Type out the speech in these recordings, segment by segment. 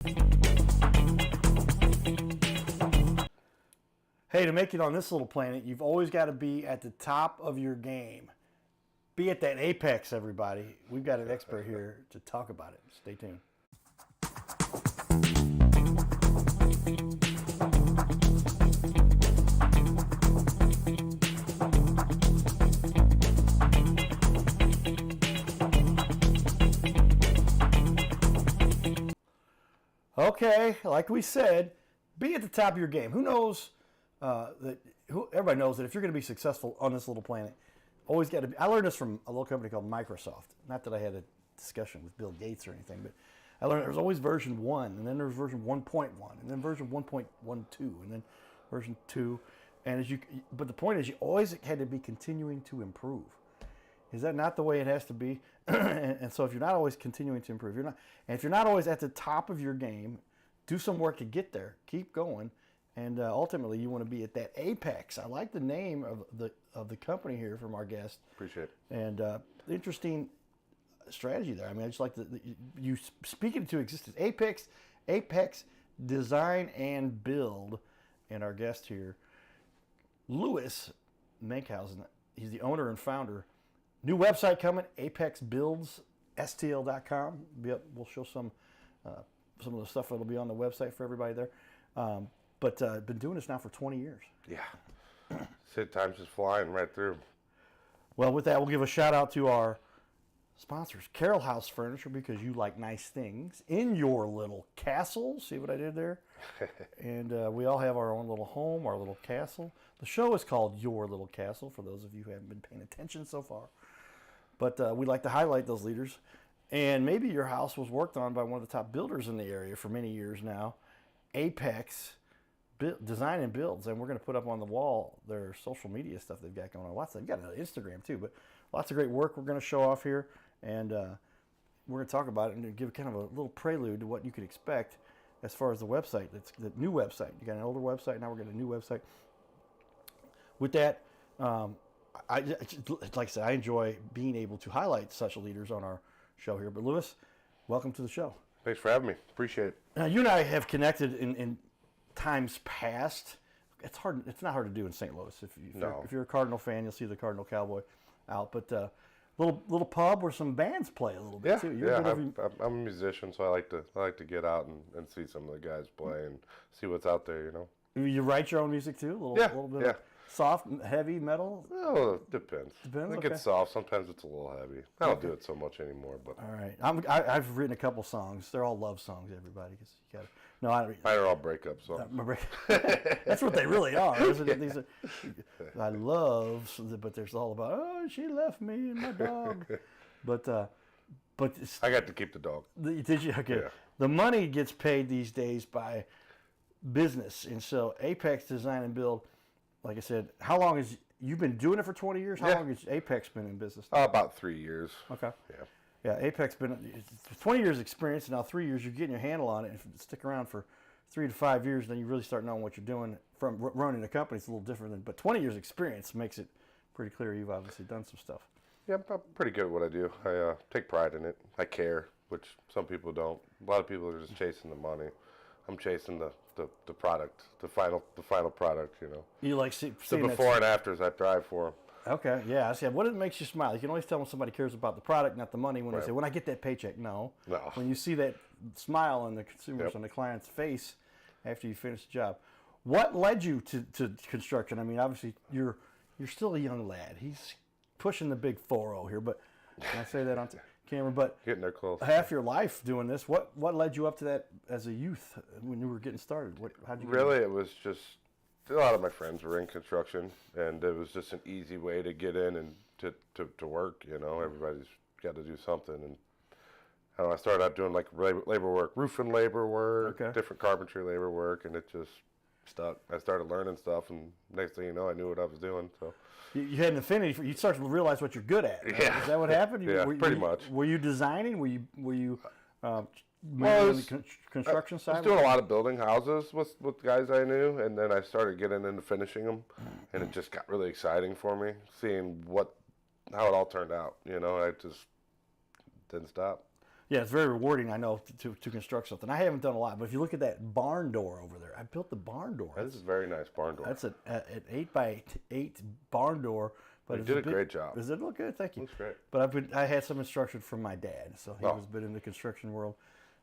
Hey, to make it on this little planet, you've always got to be at the top of your game. Be at that apex, everybody. We've got an expert here to talk about it. Stay tuned. Okay, like we said, be at the top of your game. Who knows everybody knows that if you're going to be successful on this little planet, always got to be. I learned this from a little company called Microsoft. Not that I had a discussion with Bill Gates or anything, but I learned there's always version 1, and then there's version 1.1, and then version 1.12, and then version 2. But the point is, you always had to be continuing to improve. Is that not the way it has to be? And so if you're not always continuing to improve, if you're not always at the top of your game, do some work to get there. Keep going. And ultimately, you want to be at that apex. I like the name of the company here from our guest. Appreciate it. And interesting strategy there. I mean, I just like you speak it into existence. Apex Design and Build. And our guest here, Louis Menkhausen. He's the owner and founder. New website coming, apexbuildsstl.com. We'll show some of the stuff that'll be on the website for everybody there. But been doing this now for 20 years. Yeah. Time's just flying right through. Well, with that, we'll give a shout out to our sponsors, Carroll House Furniture, because you like nice things in your little castle. See what I did there? And we all have our own little home, our little castle. The show is called Your Little Castle, for those of you who haven't been paying attention so far. But we like to highlight those leaders. And maybe your house was worked on by one of the top builders in the area for many years now, Apex Design and Builds. And we're going to put up on the wall their social media stuff they've got going on. They've got an Instagram too, but lots of great work we're going to show off here. And we're going to talk about it and give kind of a little prelude to what you could expect as far as the website. It's the new website. You got an older website, now we're getting a new website. With that, like I said, I enjoy being able to highlight such leaders on our show here. But Louis, welcome to the show. Thanks for having me. Appreciate it. Now, you and I have connected in times past. It's hard. It's not hard to do in St. Louis. If you're a Cardinal fan, you'll see the Cardinal Cowboy out. But little pub where some bands play a little bit too. I'm a musician, so I like to get out and see some of the guys play and see what's out there. You write your own music too. A little bit. Of soft, heavy metal? Oh, it depends. I think okay. It's soft. Sometimes it's a little heavy. I don't do it so much anymore. But all right, I've written a couple songs. They're all love songs. Everybody, because you got to. No, I don't. Mine are all breakup songs. That's what they really are. Isn't it? These are, I love, but there's all about. Oh, she left me and my dog. But I got to keep the dog. Did you? Okay. Yeah. The money gets paid these days by business, and so Apex Design and Build. Like I said, how long has you've been doing it for 20 years? How long has Apex been in business? About 3 years. Okay. Yeah, Apex been 20 years experience, and now 3 years you're getting your handle on it. And if you stick around for 3 to 5 years, then you really start knowing what you're doing. From running a company, it's a little different but 20 years experience makes it pretty clear you've obviously done some stuff. Yeah, I'm pretty good at what I do. I take pride in it. I care, which some people don't. A lot of people are just chasing the money. I'm chasing the product, the final product, You like seeing the before and afters I drive for them. Okay, yeah. I see. What makes you smile? You can always tell when somebody cares about the product, not the money. When they say, "When I get that paycheck," no. When you see that smile on the consumer's on the client's face after you finish the job, what led you to construction? I mean, obviously you're still a young lad. He's pushing the big 4-0 here, but can I say that on camera? But getting there close. Half your life doing this. What led you up to that as a youth when you were getting started? How'd you really? It was just a lot of my friends were in construction, and it was just an easy way to get in and to work. Everybody's got to do something, and I started out doing like labor work, roofing labor work, different carpentry labor work, and it just stuck. I started learning stuff, and next thing you know, I knew what I was doing. So. You had an affinity for. You started to realize what you're good at. Right? Yeah. Is that what happened? Pretty much. Were you designing? Were you on the construction side? I was doing a lot of building houses with guys I knew, and then I started getting into finishing them, and it just got really exciting for me, seeing how it all turned out. I just didn't stop. Yeah, it's very rewarding, I know, to construct something. I haven't done a lot, but if you look at that barn door over there, I built the barn door. That is a very nice barn door. That's an 8x8 barn door. But you did a great job. Does it look good? Thank you. Looks great. But I had some instruction from my dad, so he was a bit in the construction world,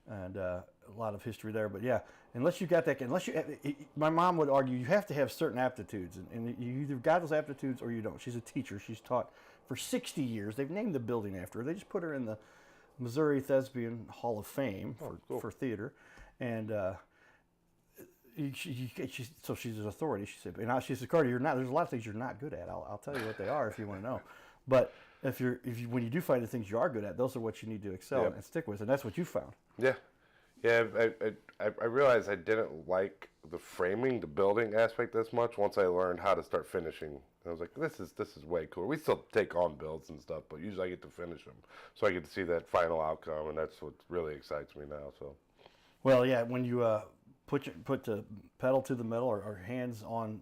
and a lot of history there. But yeah, unless you got that, my mom would argue you have to have certain aptitudes, and you either got those aptitudes or you don't. She's a teacher. She's taught for 60 years. They've named the building after her. They just put her in the Missouri Thespian Hall of Fame for theater, and so she's an authority. She said, and she said, Carter, you're not. There's a lot of things you're not good at. I'll tell you what they are if you want to know. But when you do find the things you are good at, those are what you need to excel and stick with, and that's what you found. Yeah. I realized I didn't like the framing, the building aspect as much once I learned how to start finishing. I was like, this is way cooler. We still take on builds and stuff, but usually I get to finish them, so I get to see that final outcome, and that's what really excites me now. So, well, yeah, when you put the pedal to the metal or hands on,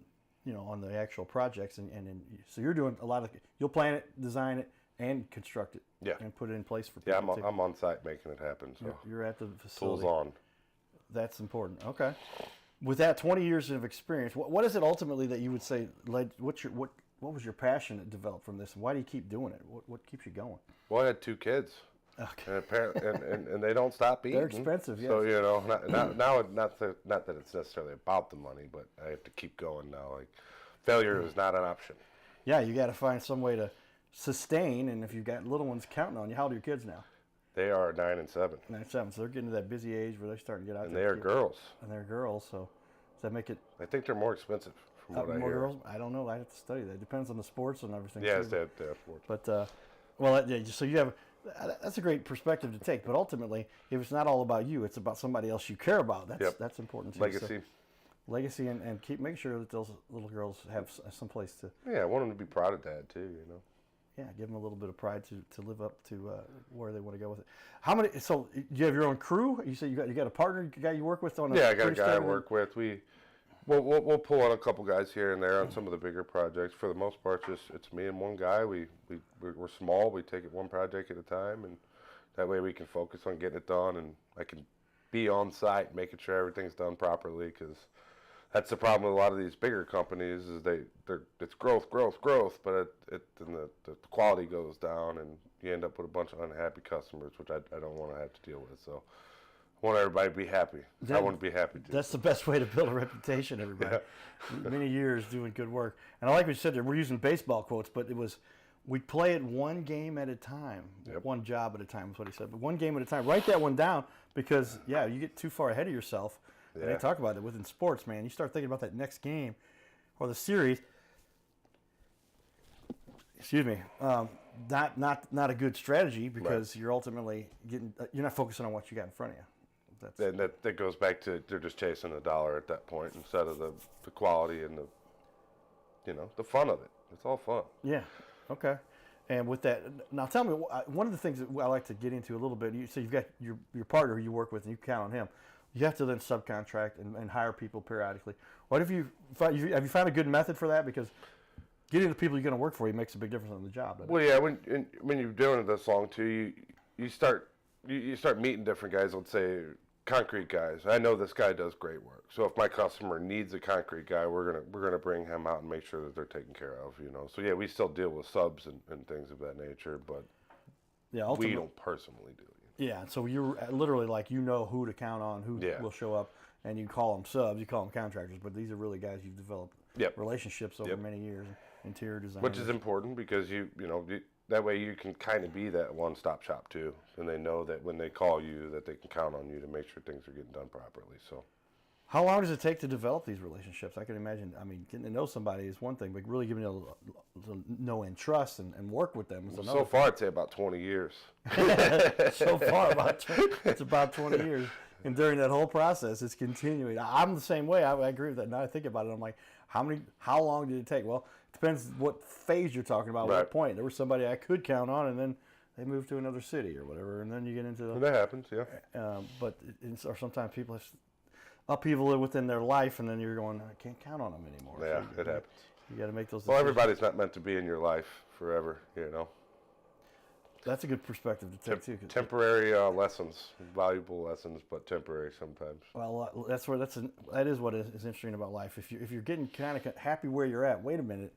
on the actual projects, and so you're doing a lot of. You'll plan it, design it, and construct it. Yeah. And put it in place for people. Yeah, I'm on site making it happen. So you're at the facility. Tools on. That's important. Okay. With that 20 years of experience, what is it ultimately that you would say led? What was your passion that developed from this, and why do you keep doing it? What keeps you going? Well, I had 2 kids. Okay. And apparently, and they don't stop eating. They're expensive, yes. So not that it's necessarily about the money, but I have to keep going now. Like, failure is not an option. Yeah, you got to find some way to sustain, and if you've got little ones counting on you, how old are your kids now? They are 9 and 7. 9 and 7, so they're getting to that busy age where they're starting to get out. And they are girls. And they're girls, so does that make it? I think they're more expensive from what I hear. More girls? I don't know. I have to study that. It depends on the sports and everything. Yes, too. they have sports. But so you have. That's a great perspective to take, but ultimately, if it's not all about you, it's about somebody else you care about. That's important too. Legacy. So, legacy, and make sure that those little girls have some place to. Yeah, I want them to be proud of Dad too. Yeah, give them a little bit of pride to live up to where they want to go with it. How many? So do you have your own crew? You said you got a partner, a guy you work with on. I got a guy I work with. We'll pull on a couple guys here and there on some of the bigger projects. For the most part, it's me and one guy. We're small. We take it one project at a time, and that way we can focus on getting it done. And I can be on site, making sure everything's done properly. Because that's the problem with a lot of these bigger companies is it's growth, but then the quality goes down, and you end up with a bunch of unhappy customers, which I don't want to have to deal with. So. I want everybody to be happy. I want to be happy too. That's the best way to build a reputation, everybody. Yeah. Many years doing good work. And I like what you said there. We're using baseball quotes, but we'd play it one game at a time. Yep. One job at a time is what he said. But one game at a time. Write that one down because, you get too far ahead of yourself. Yeah. And they talk about it within sports, man. You start thinking about that next game or the series. Excuse me. Not a good strategy because you're ultimately you're not focusing on what you got in front of you. And that goes back to they're just chasing the dollar at that point instead of the quality and the fun of it. It's all fun. Yeah. Okay. And with that, now tell me one of the things that I like to get into a little bit. So you've got your partner who you work with, and you count on him. You have to then subcontract and hire people periodically. What have you found a good method for that? Because getting the people you're going to work for you makes a big difference on the job. Well, yeah. When you're doing it this long too, you start meeting different guys. Let's say concrete guys. I know this guy does great work. So if my customer needs a concrete guy, we're gonna bring him out and make sure that they're taken care of. So yeah, we still deal with subs and things of that nature, but we don't personally do it. Yeah. So you're literally like who to count on, who will show up, and you call them subs, you call them contractors, but these are really guys you've developed relationships over many years. Interior design, which is important because that way you can kind of be that one-stop shop too, and they know that when they call you that they can count on you to make sure things are getting done properly. So, how long does it take to develop these relationships? I can imagine. I mean, getting to know somebody is one thing, but really giving them know and trust and work with them is another. So far, I'd say about 20 years. So far, it's about 20 years, and during that whole process, it's continuing. I'm the same way. I agree with that. Now I think about it, I'm like, how long did it take? Well, it depends what phase you're talking about. Right. What point? There was somebody I could count on, and then they moved to another city or whatever, and then you get into that happens, yeah. Or sometimes people have upheaval within their life, and then you're going, I can't count on them anymore. Yeah, so it happens. You got to make those decisions. Well, everybody's not meant to be in your life forever, That's a good perspective to take too. Temporary lessons, valuable lessons, but temporary sometimes. Well, that is what is interesting about life. If you're getting kind of happy where you're at, wait a minute,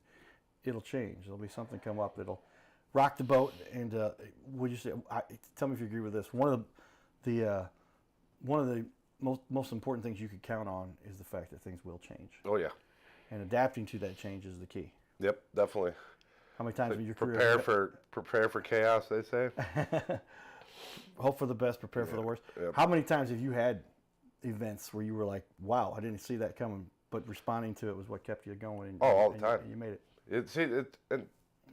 it'll change. There'll be something come up that'll rock the boat. And would you say? Tell me if you agree with this. One of the most important things you could count on is the fact that things will change. Oh yeah. And adapting to that change is the key. Yep, definitely. How many times in your career prepare for chaos, they say. Hope for the best, prepare for the worst. Yep. How many times have you had events where you were like, "Wow, I didn't see that coming," but responding to it was what kept you going? And, all the time. You made it.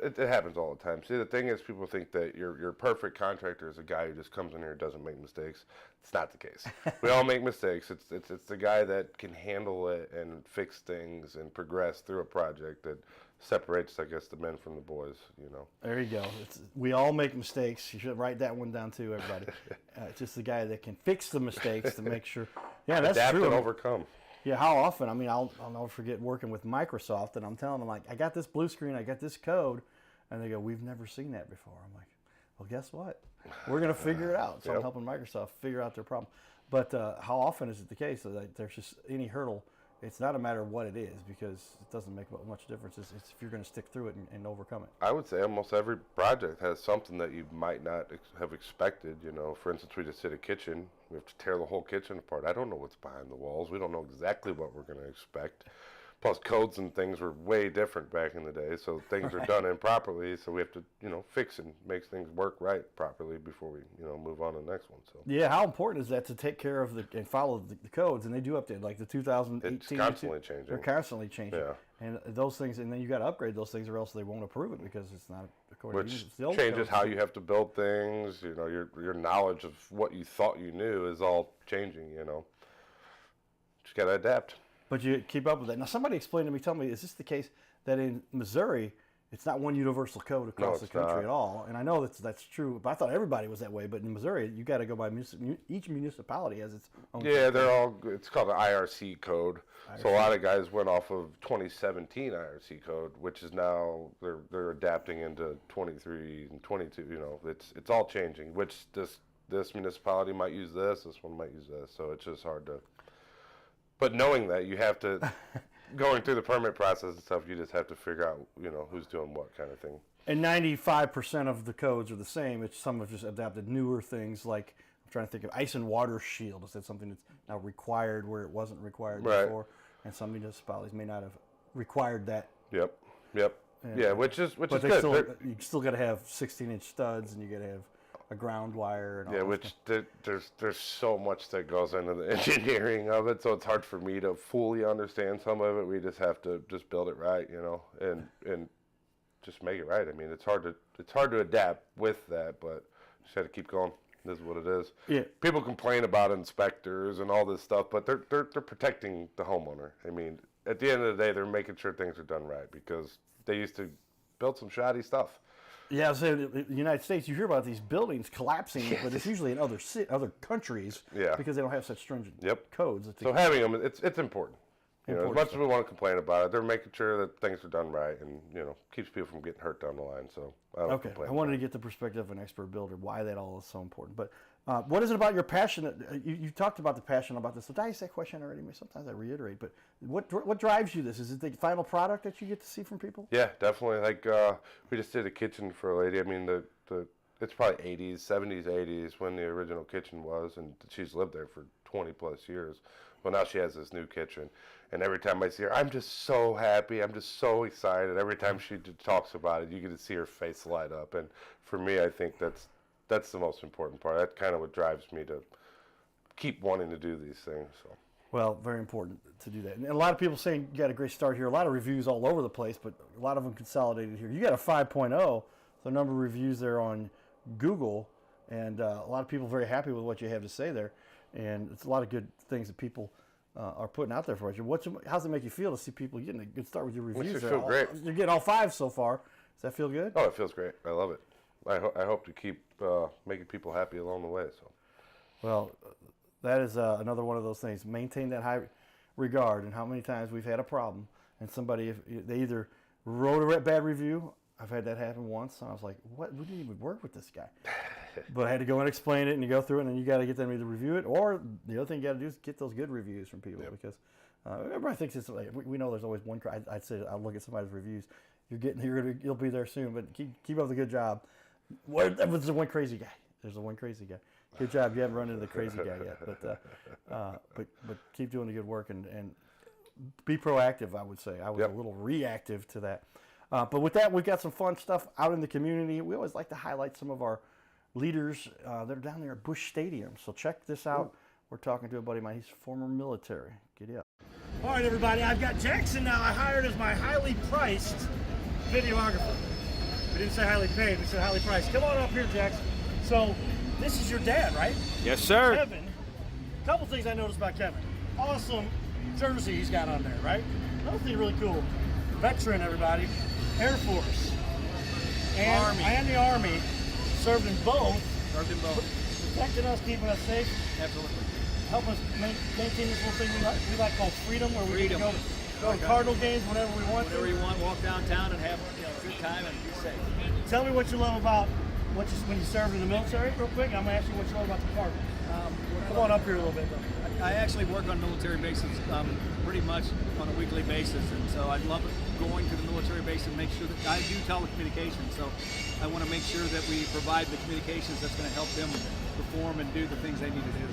It happens all the time. See, the thing is, people think that your perfect contractor is a guy who just comes in here and doesn't make mistakes. It's not the case. We all make mistakes. It's the guy that can handle it and fix things and progress through a project that separates, I guess, the men from the boys. There you go. We all make mistakes. You should write that one down too, everybody. It's just the guy that can fix the mistakes to make sure. Yeah, that's adapt true. and overcome. Yeah, how often? I mean, I'll never forget working with Microsoft, and I'm telling them, like, I got this blue screen, I got this code, and they go, "We've never seen that before." I'm like, well, guess what? We're going to figure it out. So Yep. I'm helping Microsoft figure out their problem. But how often is it the case that there's just any hurdle? It's not a matter of what it is, because it doesn't make much difference. It's if you're going to stick through it and overcome it. I would say almost every project has something that you might not have expected. For instance, we just did a kitchen. We have to tear the whole kitchen apart. I don't know what's behind the walls. We don't know exactly what we're going to expect. Plus, codes and things were way different back in the day, so things are done improperly. So we have to, fix and make things work right properly before we, move on to the next one. So yeah, how important is that to take care of and follow the codes? And they do update, like the 2018. It's constantly changing. They're constantly changing. Yeah. And those things, and then you got to upgrade those things, or else they won't approve it because it's not according to you. Which It's the old changes codes. how you have to build things. Your knowledge of what you thought you knew is all changing. Just got to adapt. But you keep up with that. Now, somebody explained to me, tell me, is this the case that in Missouri, it's not one universal code across the country at all? And I know that's true, but I thought everybody was that way. But in Missouri, you got to go by each municipality has its own. Yeah, it's called the IRC code. So a lot of guys went off of 2017 IRC code, which is now they're adapting into 23 and 22. It's all changing. Which this municipality might use this one might use this. So it's just hard to. But knowing that, you have to, going through the permit process and stuff, you just have to figure out, who's doing what kind of thing. And 95% of the codes are the same. Some have just adapted newer things, like I'm trying to think of ice and water shield. That's something that's now required where it wasn't required before. And some municipalities may not have required that. Yep. Which is good. You still got to have 16-inch studs, and you got to have a ground wire and all there's so much that goes into the engineering of it, so it's hard for me to fully understand some of it. We just have to just build it right, and just make it right. I mean, it's hard to adapt with that, but just have to keep going. This is what it is. Yeah. People complain about inspectors and all this stuff, but they're protecting the homeowner. I mean, at the end of the day, they're making sure things are done right, because they used to build some shoddy stuff. Yeah, so in the United States, you hear about these buildings collapsing, but it's usually in other countries because they don't have such stringent codes. So having them, it's important. As much as we want to complain about it, they're making sure that things are done right, and keeps people from getting hurt down the line. So I wanted to get the perspective of an expert builder, why that all is so important. But what is it about your passion? You talked about the passion about this. So did I ask that question already? Sometimes I reiterate, but what drives you this? Is it the final product that you get to see from people? Yeah, definitely. Like we just did a kitchen for a lady. I mean, it's probably 80s, 70s, 80s when the original kitchen was, and she's lived there for 20 plus years. Well, now she has this new kitchen, and every time I see her, I'm just so happy. I'm just so excited. Every time she talks about it, you get to see her face light up. And for me, I think that's the most important part. That's kind of what drives me to keep wanting to do these things. So. Well, very important to do that. And a lot of people saying you got a great start here. A lot of reviews all over the place, but a lot of them consolidated here. You got a 5.0, so a number of reviews there on Google, and a lot of people very happy with what you have to say there. And it's a lot of good things that people are putting out there for you. How's it make you feel to see people getting a good start with your reviews? Makes me feel great. You're getting all 5 so far. Does that feel good? Oh, it feels great. I love it. I hope to keep making people happy along the way. So. Well, that is another one of those things. Maintain that high regard. And how many times we've had a problem, and somebody, they either wrote a bad review I've had that happen once, and I was like, what? We didn't even work with this guy. But I had to go and explain it, and you go through it, and then you got to get them to either review it, or the other thing you got to do is get those good reviews from people, because everybody thinks it's like, we know there's always one. I'd say I'll look at somebody's reviews. You'll be there soon, but keep up the good job. There's the one crazy guy. There's the one crazy guy. Good job. You haven't run into the crazy guy yet, but keep doing the good work and be proactive. I would say I was a little reactive to that. But with that, we've got some fun stuff out in the community. We always like to highlight some of our leaders that are down there at Busch Stadium. So check this out. Ooh. We're talking to a buddy of mine. He's former military. Giddy up. All right, everybody. I've got Jackson now. I hired as my highly priced videographer. We didn't say highly paid. We said highly priced. Come on up here, Jackson. So this is your dad, right? Yes, sir. Kevin. A couple things I noticed about Kevin. Awesome jersey he's got on there, right? Another thing really cool. Veteran, everybody. Air Force. And the Army. Served in both. Protecting us, keeping us safe. Absolutely. Help us maintain this little thing we like called freedom, where we can go to Cardinal games whenever we want. Whenever you want, walk downtown and have a good time and be safe. Tell me what you love about when you served in the military, real quick. I'm going to ask you what you love about the Cardinals. Come on up here a little bit, though. I actually work on military bases pretty much on a weekly basis, and so I love going to the military base and make sure that I do telecommunications. So I want to make sure that we provide the communications that's going to help them perform and do the things they need to do.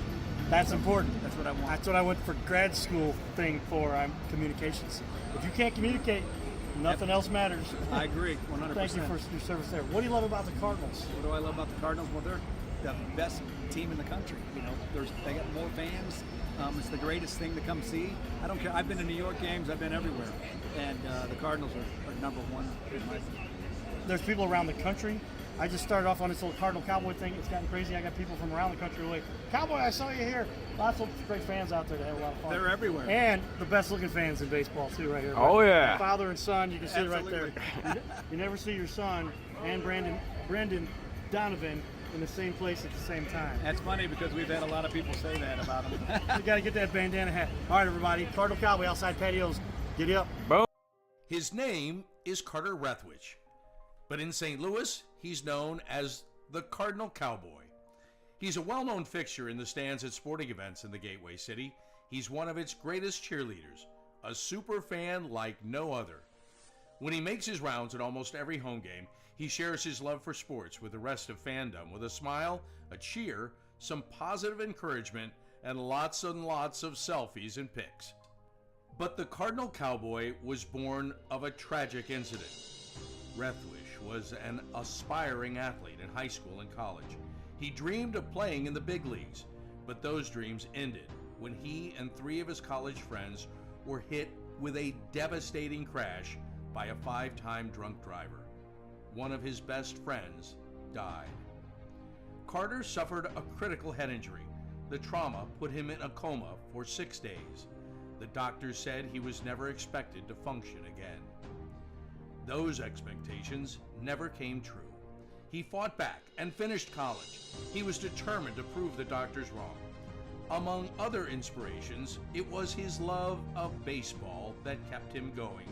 That's important. That's what I want. That's what I went for grad school thing for. I'm communications. If you can't communicate, nothing else matters. I agree, 100%. Thank you for your service there. What do you love about the Cardinals? What do I love about the Cardinals? Well, they're the best team in the country. They got more fans. It's the greatest thing to come see. I don't care. I've been to New York games. I've been everywhere, and the Cardinals are number one in my opinion. There's people around the country. I just started off on this little Cardinal Cowboy thing. It's gotten crazy. I got people from around the country like, Cowboy, I saw you here. Lots of great fans out there that have a lot of fun. They're everywhere. And the best looking fans in baseball too, right here. Oh, yeah. Father and son, you can see it right there. You never see your son and Brendan Donovan in the same place at the same time. That's funny because we've had a lot of people say that about him. You got to get that bandana hat. All right, everybody. Cardinal Cowboy outside patios. Giddy up. Boom. His name is Carter Rethwich, but in St. Louis, he's known as the Cardinal Cowboy. He's a well-known fixture in the stands at sporting events in the Gateway City. He's one of its greatest cheerleaders, a super fan like no other. When he makes his rounds at almost every home game, he shares his love for sports with the rest of fandom with a smile, a cheer, some positive encouragement, and lots and lots of selfies and pics. But the Cardinal Cowboy was born of a tragic incident. Rethwich was an aspiring athlete in high school and college. He dreamed of playing in the big leagues, but those dreams ended when he and 3 of his college friends were hit with a devastating crash by a 5-time drunk driver. One of his best friends died. Carter suffered a critical head injury. The trauma put him in a coma for 6 days. The doctors said he was never expected to function again. Those expectations never came true. He fought back and finished college. He was determined to prove the doctors wrong. Among other inspirations, it was his love of baseball that kept him going.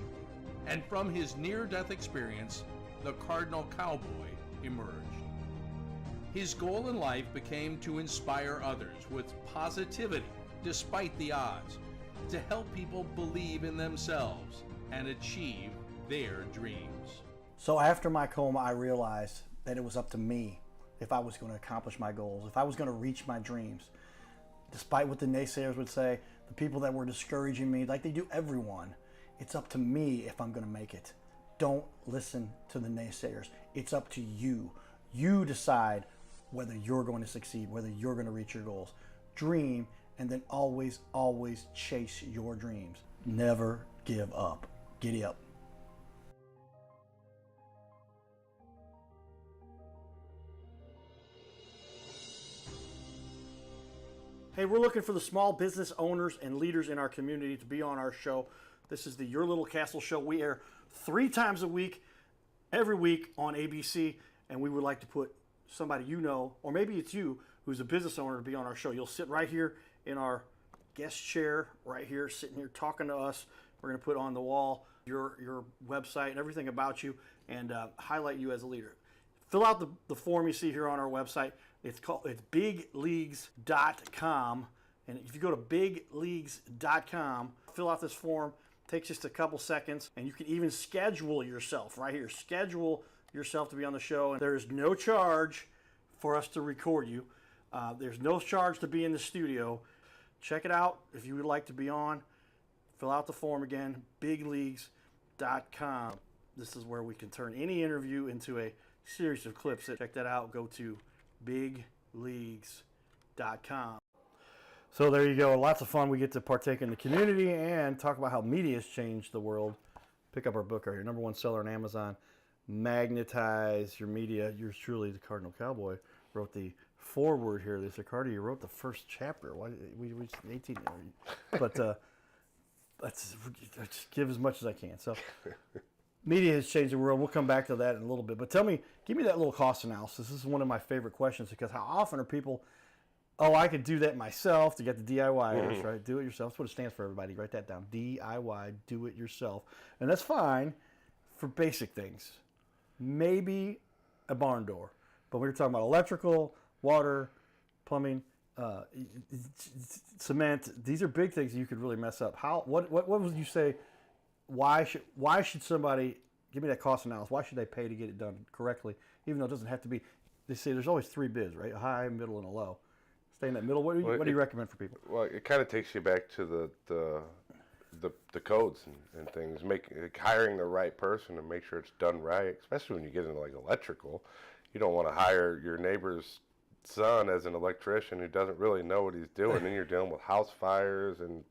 And from his near-death experience, the Cardinal Cowboy emerged. His goal in life became to inspire others with positivity despite the odds, to help people believe in themselves and achieve their dreams. So after my coma, I realized that it was up to me if I was going to accomplish my goals, if I was going to reach my dreams. Despite what the naysayers would say, the people that were discouraging me, like they do everyone, it's up to me if I'm going to make it. Don't listen to the naysayers. It's up to you. You decide whether you're going to succeed, whether you're going to reach your goals. Dream, and then always, always chase your dreams. Never give up. Giddy up. Hey, we're looking for the small business owners and leaders in our community to be on our show. This is the Your Little Castle show. We air 3 times a week, every week on ABC, and we would like to put somebody you know, or maybe it's you, who's a business owner to be on our show. You'll sit right here in our guest chair, right here, sitting here talking to us. We're going to put on the wall your website and everything about you, and highlight you as a leader. Fill out the form you see here on our website. It's bigleagues.com, and if you go to bigleagues.com, fill out this form. It takes just a couple seconds, and you can even schedule yourself right here. Schedule yourself to be on the show, and there is no charge for us to record you. There's no charge to be in the studio. Check it out if you would like to be on. Fill out the form again, bigleagues.com. This is where we can turn any interview into a series of clips. Check that out. Go to bigleagues.com. So there you go. Lots of fun. We get to partake in the community and talk about how media has changed the world. Pick up our book right here. #1 seller on Amazon. Magnetize your media. Yours truly, the Cardinal Cowboy, wrote the foreword here. They said, Carter, you wrote the first chapter. Why we reached 18? But let's just give as much as I can. So media has changed the world. We'll come back to that in a little bit. But give me that little cost analysis. This is one of my favorite questions, because how often are people, oh, I could do that myself, to get the DIYers, right? Do it yourself. That's what it stands for, everybody. Write that down. DIY, do it yourself. And that's fine for basic things. Maybe a barn door. But we're talking about electrical, water, plumbing, cement. These are big things that you could really mess up. What would you say? Why should somebody, give me that cost analysis? Why should they pay to get it done correctly, even though it doesn't have to be? They say there's always 3 bids, right? A high, middle, and a low. Stay in that middle. What do you recommend for people? Well, it kind of takes you back to the codes and things. Hiring the right person and make sure it's done right, especially when you get into like electrical. You don't want to hire your neighbor's son as an electrician who doesn't really know what he's doing. Then you're dealing with house fires and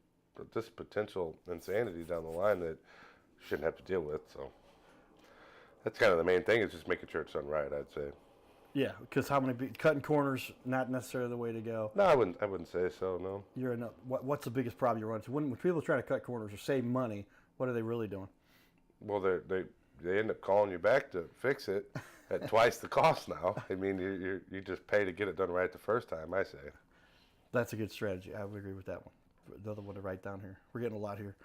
just potential insanity down the line that you shouldn't have to deal with. So that's kind of the main thing, is just making sure it's done right, I'd say. Yeah, because cutting corners, not necessarily the way to go. No, I wouldn't say so. No. What's the biggest problem you run into when people try to cut corners or save money? What are they really doing? Well, they end up calling you back to fix it at twice the cost now. I mean, you just pay to get it done right the first time, I say. That's a good strategy. I would agree with that one. Another one to write down here. We're getting a lot here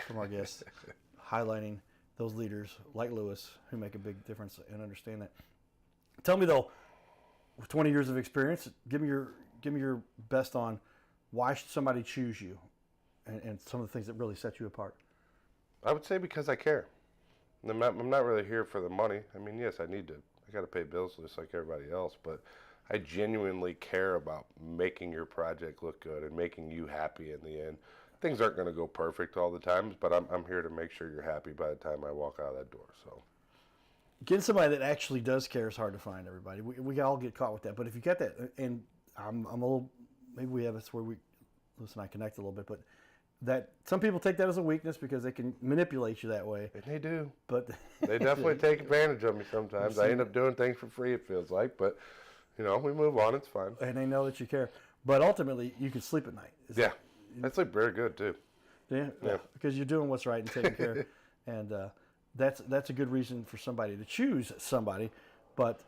from our guests, highlighting those leaders like Lewis who make a big difference and understand that. Tell me though, with 20 years of experience, give me your best on why should somebody choose you, and some of the things that really set you apart. I would say because I care. I'm not really here for the money. I mean, yes, I got to pay bills just like everybody else, but I genuinely care about making your project look good and making you happy in the end. Things aren't going to go perfect all the time, but I'm here to make sure you're happy by the time I walk out of that door. So getting somebody that actually does care is hard to find, everybody. We all get caught with that. But if you get that, and I'm a little, maybe we have this where Lewis and I connect a little bit, but that some people take that as a weakness because they can manipulate you that way. And they do. But they definitely take advantage of me sometimes. I end up doing things for free, it feels like, but we move on. It's fine. And they know that you care. But ultimately, you can sleep at night. I sleep very good too. Yeah, because you're doing what's right and taking care. And that's a good reason for somebody to choose somebody, but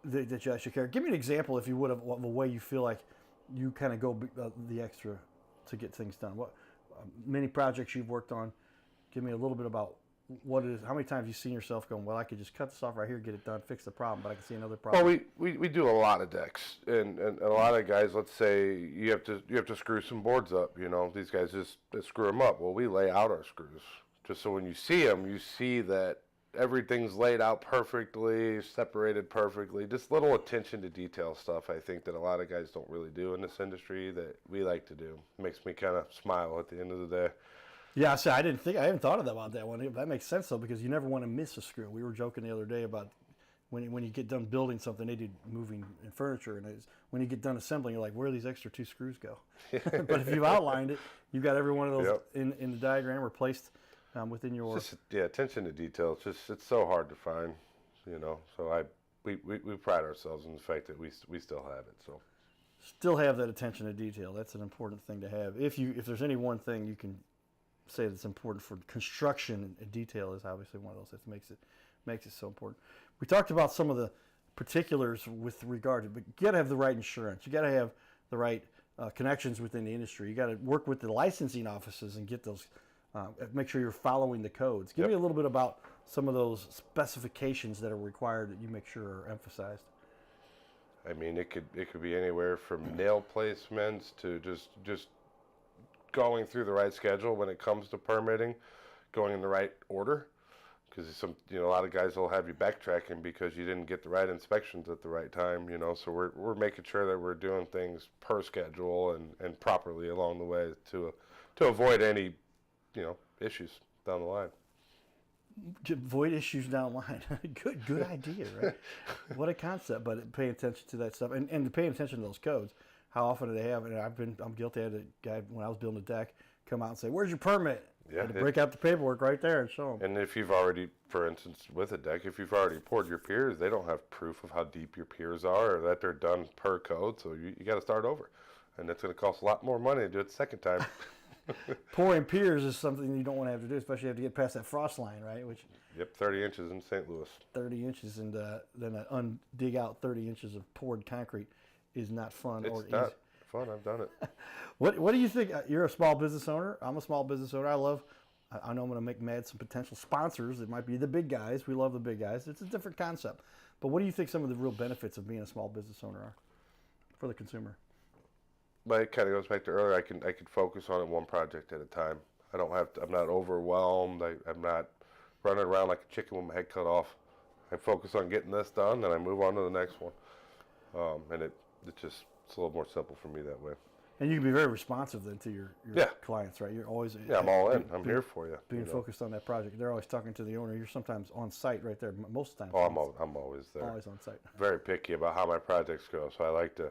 that you actually care. Give me an example, if you would, of a way you feel like you kind of go the extra to get things done. What many projects you've worked on? Give me a little bit about what it is. How many times you've seen yourself going, well, I could just cut this off right here, get it done, fix the problem, but I can see another problem. Well, we do a lot of decks, and a lot of guys. Let's say you have to screw some boards up. These guys just screw them up. Well, we lay out our screws just so when you see them, you see that everything's laid out perfectly, separated perfectly. Just little attention to detail stuff, I think, that a lot of guys don't really do in this industry that we like to do. Makes me kind of smile at the end of the day. Yeah, so I hadn't thought about that one. That makes sense though, because you never want to miss a screw. We were joking the other day about when you get done building something, they did moving and furniture, and when you get done assembling, you're like, where do these extra 2 screws go? But if you've outlined it, you've got every one of those in the diagram or placed within your. Just, attention to detail. It's so hard to find, So we pride ourselves in the fact that we still have it. So still have that attention to detail. That's an important thing to have. If there's any one thing you can say that's important for construction, and detail is obviously one of those that makes it so important. We talked about some of the particulars with regard to, but you got to have the right insurance. You got to have the right connections within the industry. You got to work with the licensing offices and get those make sure you're following the codes. Give me a little bit about some of those specifications that are required that you make sure are emphasized. I mean, it could be anywhere from nail placements to just going through the right schedule when it comes to permitting, going in the right order. Because a lot of guys will have you backtracking because you didn't get the right inspections at the right time. So we're making sure that we're doing things per schedule and properly along the way to avoid any issues down the line. To avoid issues down the line. Good idea, right? What a concept. But pay attention to that stuff and to pay attention to those codes. How often do they have? And I'm guilty. I had a guy when I was building a deck come out and say, "Where's your permit?" Yeah, to break out the paperwork right there and show them. And if you've already, for instance, with a deck, if you've already poured your piers, they don't have proof of how deep your piers are or that they're done per code. So you got to start over, and it's going to cost a lot more money to do it the second time. Pouring piers is something you don't want to have to do, especially if you have to get past that frost line, right? Which 30 inches in St. Louis. 30 inches, and then dig out 30 inches of poured concrete is not fun or It's not easy. fun. I've done it. What do you think? You're a small business owner. I'm a small business owner. I know I'm going to make mad some potential sponsors. It might be the big guys. We love the big guys. It's a different concept. But what do you think some of the real benefits of being a small business owner are for the consumer? But it kind of goes back to earlier. I can focus on it one project at a time. I'm not overwhelmed. I'm not running around like a chicken with my head cut off. I focus on getting this done, and I move on to the next one. And it's a little more simple for me that way. And you can be very responsive then to your clients, right? You're always I'm all in. I'm here for you. Being focused on that project. They're always talking to the owner. You're sometimes on site right there. Most of the time. Oh, I'm always there. Always on site. Very picky about how my projects go, so I like to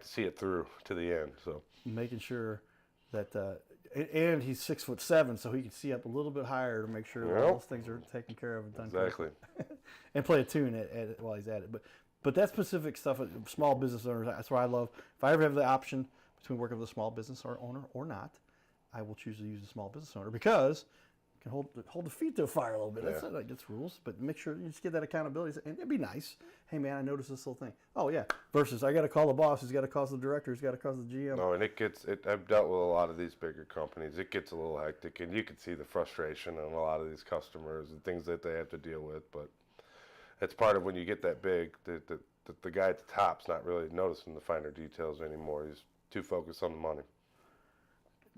see it through to the end. So making sure that and he's 6'7", so he can see up a little bit higher to make sure that all those things are taken care of and done exactly. and play a tune at while he's at it. But that specific stuff, small business owners, that's why I love. If I ever have the option between working with a small business owner or not, I will choose to use a small business owner because you can hold the feet to the fire a little bit. That's not against rules, but make sure you just get that accountability. And it'd be nice. Hey man, I noticed this little thing. Oh yeah. Versus I got to call the boss. He's got to call the director. He's got to call the GM. No, and I've dealt with a lot of these bigger companies. It gets a little hectic, and you can see the frustration in a lot of these customers and things that they have to deal with. But it's part of when you get that big. The guy at the top's not really noticing the finer details anymore. He's too focused on the money.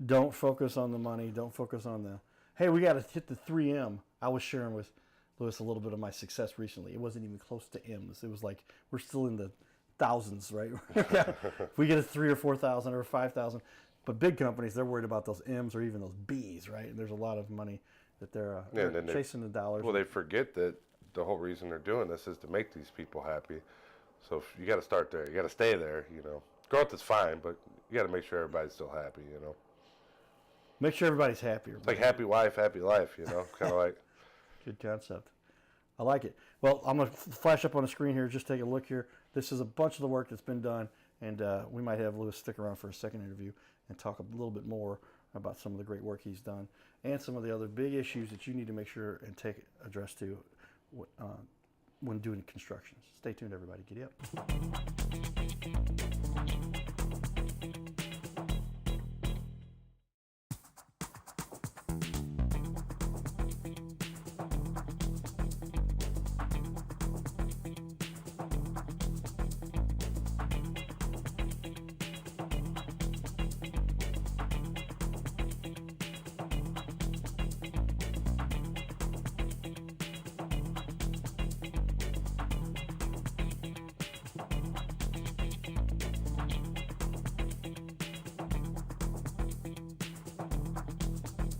Don't focus on the money. Don't focus on the, hey, we got to hit the 3M. I was sharing with Lewis a little bit of my success recently. It wasn't even close to M's. It was like we're still in the thousands, right? If we get a 3,000 or 4,000 or 5,000. But big companies, they're worried about those M's or even those B's, right? And there's a lot of money that they're chasing the dollars. Well, they forget that the whole reason they're doing this is to make these people happy. So you got to start there. You got to stay there, Growth is fine, but you got to make sure everybody's still happy, Make sure everybody's happy. It's like happy wife, happy life, kind of like. Good concept. I like it. Well, I'm going to flash up on the screen here. Just take a look here. This is a bunch of the work that's been done, and we might have Lewis stick around for a second interview and talk a little bit more about some of the great work he's done and some of the other big issues that you need to make sure and take address to when doing construction. Stay tuned, everybody. Giddy up.